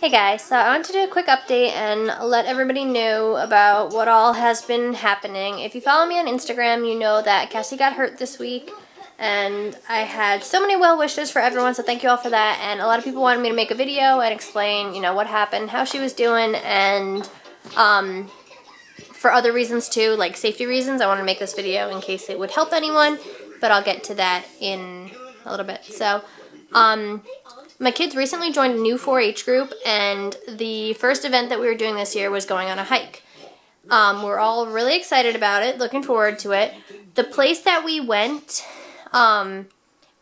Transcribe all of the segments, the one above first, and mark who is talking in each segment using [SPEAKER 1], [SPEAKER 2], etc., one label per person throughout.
[SPEAKER 1] Hey guys, so I want to do a quick update and let everybody know about what all has been happening. If you follow me on Instagram, you know that Cassie got hurt this week, and I had so many well wishes for everyone, so thank you all for that. And a lot of people wanted me to make a video and explain, what happened, how she was doing, and for other reasons too, like safety reasons. I want to make this video in case it would help anyone, but I'll get to that in a little bit. So, my kids recently joined a new 4-H group, and the first event that we were doing this year was going on a hike. We're all really excited about it, looking forward to it. The place that we went, I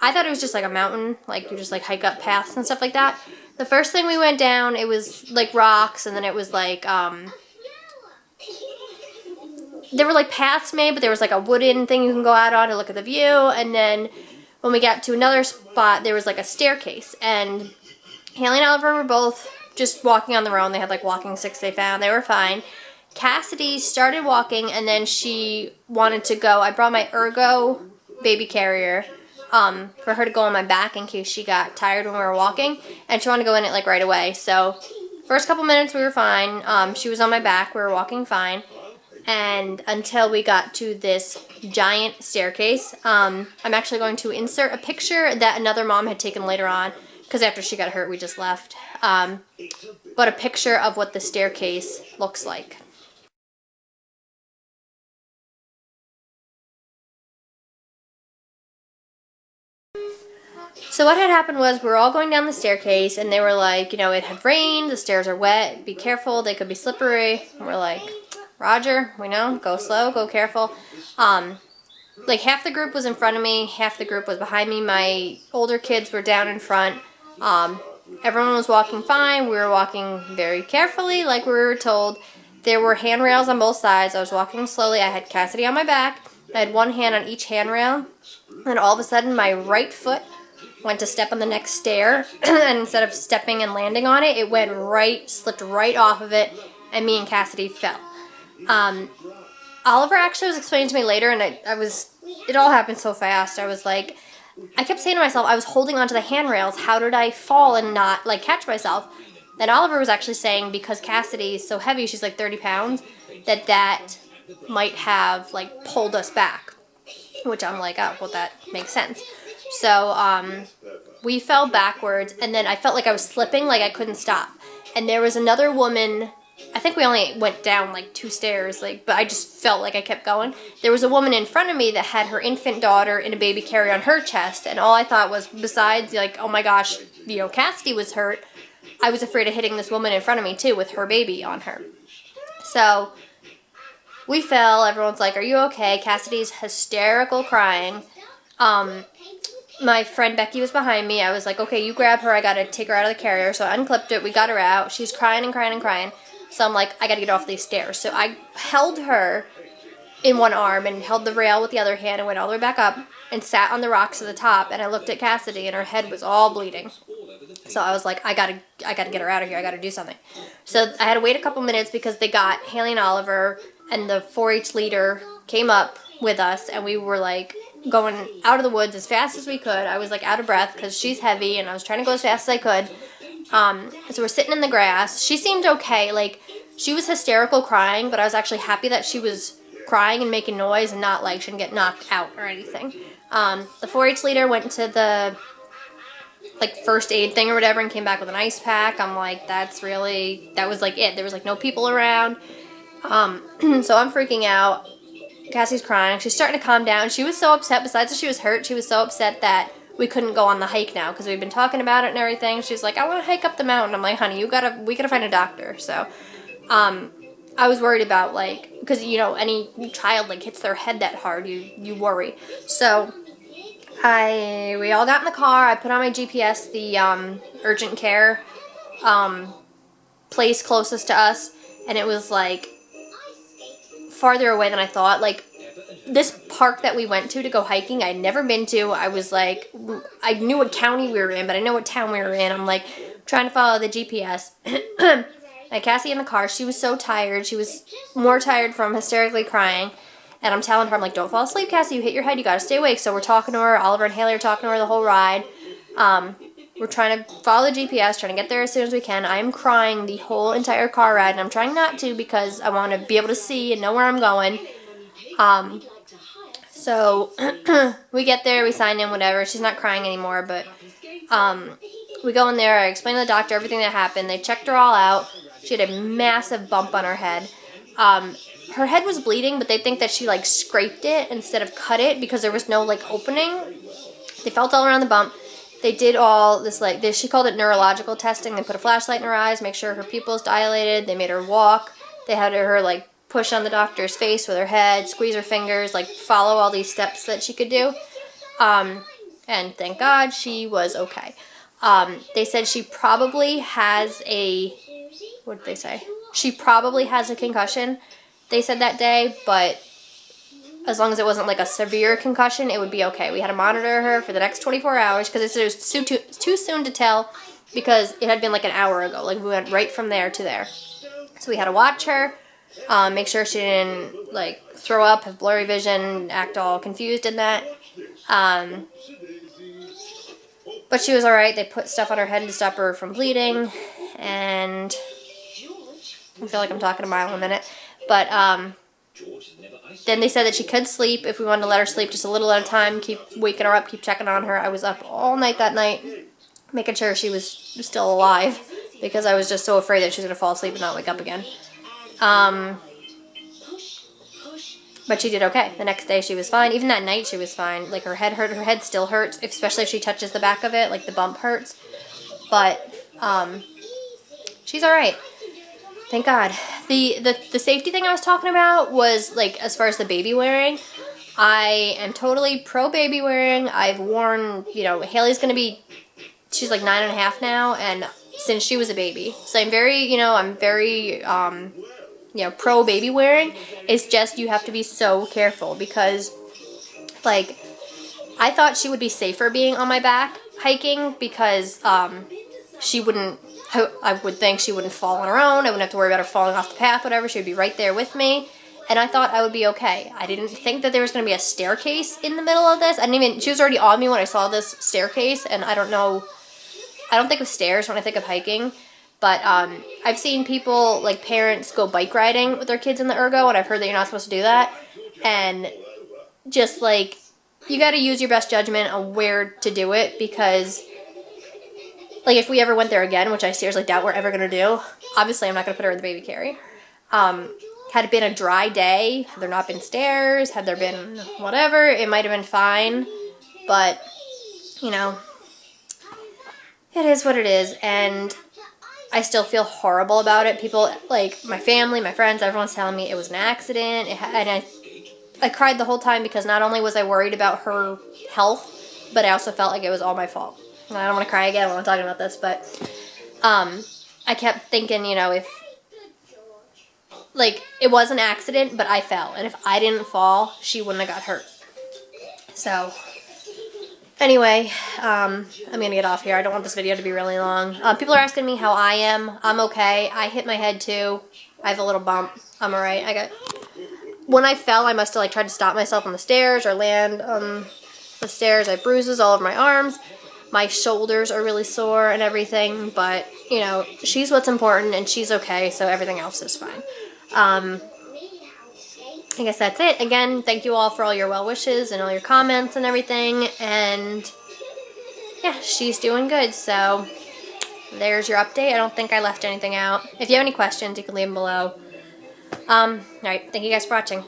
[SPEAKER 1] thought it was just like a mountain, like you just like hike up paths and stuff like that. The first thing we went down, it was like rocks, and then it was like, there were like paths made, but there was like a wooden thing you can go out on to look at the view, and then when we got to another spot, there was like a staircase, and Haley and Oliver were both just walking on their own. They had like walking sticks they found. They were fine. Cassidy started walking, and then she wanted to go. I brought my Ergo baby carrier for her to go on my back in case she got tired when we were walking, and she wanted to go in it like right away. So first couple minutes we were fine. She was on my back. We were walking fine. And until we got to this giant staircase. I'm actually going to insert a picture that another mom had taken later on, because after she got hurt we just left, but a picture of what the staircase looks like. So what had happened was we were all going down the staircase, and they were like, it had rained, the stairs are wet, be careful, they could be slippery. And we're like, Roger, we know, go slow, go careful. Like half the group was in front of me, half the group was behind me. My older kids were down in front. Everyone was walking fine. We were walking very carefully, like we were told. There were handrails on both sides. I was walking slowly. I had Cassidy on my back. I had one hand on each handrail. And all of a sudden, my right foot went to step on the next stair. And instead of stepping and landing on it, it went right, slipped right off of it, and me and Cassidy fell. Oliver actually was explaining to me later, and it all happened so fast. I was like, I kept saying to myself, I was holding onto the handrails. How did I fall and not like catch myself? Then Oliver was actually saying because Cassidy is so heavy, she's like 30 pounds, that might have like pulled us back, which I'm like, oh, well, that makes sense. So, we fell backwards, and then I felt like I was slipping, like I couldn't stop. And there was another woman. I think we only went down like 2 stairs, but I just felt like I kept going. There was a woman in front of me that had her infant daughter in a baby carrier on her chest, and all I thought was, besides like, oh my gosh, Cassidy was hurt, I was afraid of hitting this woman in front of me too with her baby on her. So we fell. Everyone's like, are you okay? Cassidy's hysterical crying. My friend Becky was behind me. I was like, okay, you grab her. I gotta take her out of the carrier. So I unclipped it. We got her out. She's crying and crying and crying. So I'm like, I gotta get off these stairs. So I held her in one arm and held the rail with the other hand and went all the way back up and sat on the rocks at the top. And I looked at Cassidy, and her head was all bleeding. So I was like, I gotta get her out of here. I gotta do something. So I had to wait a couple minutes because they got Haley and Oliver, and the 4-H leader came up with us, and we were like going out of the woods as fast as we could. I was like out of breath because she's heavy, and I was trying to go as fast as I could. So we're sitting in the grass. She seemed okay. Like, she was hysterical crying, but I was actually happy that she was crying and making noise and not like she didn't get knocked out or anything. The 4-H leader went to the like first aid thing or whatever and came back with an ice pack. I'm like, that was like it. There was like no people around. So I'm freaking out. Cassie's crying. She's starting to calm down. She was so upset. Besides that she was hurt, she was so upset that we couldn't go on the hike now because we've been talking about it and everything. She's like, I want to hike up the mountain. I'm like, honey, we gotta find a doctor. So, I was worried about like, because any child like hits their head that hard, you worry. So, we all got in the car. I put on my GPS the urgent care place closest to us, and it was like farther away than I thought. Like, this park that we went to go hiking, I'd never been to. I was like, I knew what county we were in, but I didn't know what town we were in. I'm like trying to follow the GPS. I had Cassie in the car. She was so tired. She was more tired from hysterically crying. And I'm telling her, I'm like, don't fall asleep, Cassie. You hit your head. You got to stay awake. So we're talking to her. Oliver and Haley are talking to her the whole ride. We're trying to follow the GPS, trying to get there as soon as we can. I'm crying the whole entire car ride, and I'm trying not to because I want to be able to see and know where I'm going. So we get there, we sign in, whatever. She's not crying anymore, but we go in there. I explain to the doctor everything that happened. They checked her all out. She had a massive bump on her head. Her head was bleeding, but they think that she like scraped it instead of cut it because there was no like opening. They felt all around the bump. They did all this she called it neurological testing. They put a flashlight in her eyes, make sure her pupils dilated. They made her walk. They had her like push on the doctor's face with her head, squeeze her fingers, like follow all these steps that she could do. And thank God she was okay. They said she probably has what did they say? She probably has a concussion, they said that day, but as long as it wasn't like a severe concussion, it would be okay. We had to monitor her for the next 24 hours because it was too soon to tell because it had been like an hour ago. Like we went right from there to there. So we had to watch her, make sure she didn't like throw up, have blurry vision, act all confused in that. But she was all right. They put stuff on her head to stop her from bleeding, and I feel like I'm talking a mile a minute. But then they said that she could sleep if we wanted to let her sleep just a little at a time, keep waking her up, keep checking on her. I was up all night that night, making sure she was still alive because I was just so afraid that she was going to fall asleep and not wake up again. But she did okay. The next day she was fine. Even that night she was fine. Like her head hurt. Her head still hurts, especially if she touches the back of it. Like the bump hurts. But she's all right. Thank God. The safety thing I was talking about was like as far as the baby wearing. I am totally pro baby wearing. I've worn, Haley's going to be, she's like 9.5 now, and since she was a baby. So I'm very pro baby wearing. It's just you have to be so careful because like I thought she would be safer being on my back hiking because she wouldn't, I would think she wouldn't fall on her own. I wouldn't have to worry about her falling off the path, whatever. She would be right there with me. And I thought I would be okay. I didn't think that there was going to be a staircase in the middle of this. She was already on me when I saw this staircase, and I don't think of stairs when I think of hiking. But I've seen people, like parents, go bike riding with their kids in the ergo, and I've heard that you're not supposed to do that. And just like, you got to use your best judgment on where to do it because, like, if we ever went there again, which I seriously doubt we're ever going to do, obviously I'm not going to put her in the baby carrier. Had it been a dry day, had there not been stairs, had there been whatever, it might have been fine. But, it is what it is, and I still feel horrible about it. People, like my family, my friends, everyone's telling me it was an accident. And I cried the whole time because not only was I worried about her health, but I also felt like it was all my fault. And I don't want to cry again when I'm talking about this, but I kept thinking, if, like, it was an accident, but I fell. And if I didn't fall, she wouldn't have got hurt. So, anyway, I'm going to get off here. I don't want this video to be really long. People are asking me how I am. I'm okay. I hit my head too. I have a little bump. I'm alright. When I fell, I must have tried to stop myself on the stairs or land on the stairs. I have bruises all over my arms. My shoulders are really sore and everything. But, she's what's important and she's okay. So everything else is fine. I guess that's it. Again, thank you all for all your well wishes and all your comments and everything. And yeah, she's doing good. So there's your update. I don't think I left anything out. If you have any questions, you can leave them below. Alright, thank you guys for watching.